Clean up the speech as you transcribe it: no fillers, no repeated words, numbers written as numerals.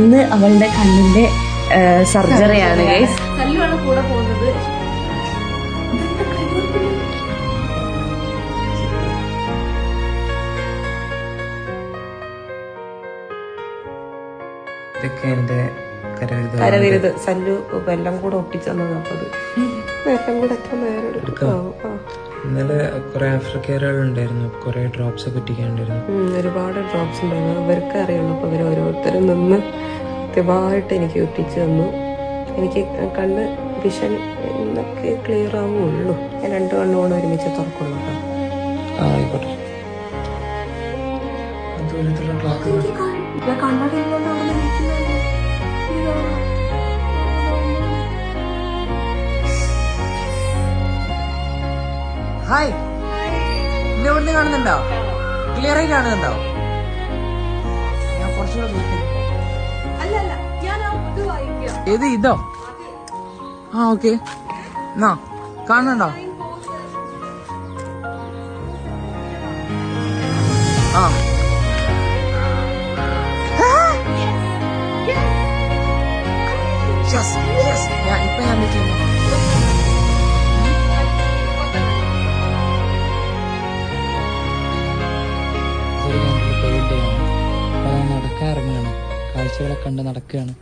ഇന്ന് അവളുടെ കണ്ണിന്റെ സർജറിയാണ് ഗൈസ്. കല്ലുമാണ് കൂടെ പോകുന്നത്. ഇതൊക്കെ എന്റെ കരവിരുത് സല്ലു എല്ലാം കൂടെ ഒട്ടിച്ചെന്നത്. അപ്പത് എല്ലാം കൂടെ എത്ര നേരം എടുക്കും. ഇന്നലെ കുറെ ആഫ്റ്റർ കെയറുകൾ ഉണ്ടായിരുന്നു, കുറെ ഡ്രോപ്സ് ഒക്കെ ഇട്ടിക്കാണ്ടായിരുന്നു. ഒരുപാട് ഡ്രോപ്സ് ഉണ്ടായിരുന്നു. ഇവർക്ക് അറിയുള്ളൂ. അപ്പൊ ഇവർ ഓരോരുത്തരും നിന്ന് കൃത്യമായിട്ട് എനിക്ക് ഒട്ടിച്ചു തന്നു. എനിക്ക് കണ്ണ് വിഷൻ എന്നൊക്കെ ക്ലിയർ ആവുള്ളൂ. ഞാൻ 2 കണ്ണുകൊണ്ട് ഒരുമിച്ച് തുറക്കുള്ളൂ കേട്ടോ. ആയിക്കോട്ടെ. അതുപോലത്തെ ഹായ്, എന്നെ ഇവിടുന്ന് കാണുന്നുണ്ടോ? ക്ലിയർ ആയി കാണുന്നുണ്ടോ? ഞാൻ കുറച്ചുകൂടെ ഏത് ഇതോ? ഓക്കെ, എന്നാ കാണുന്നുണ്ടോ? ആ ഇപ്പൊ ഞാൻ നടക്കാൻ ഇറങ്ങുകയാണ്, കാഴ്ചകളൊക്കെ കണ്ട് നടക്കുകയാണ്.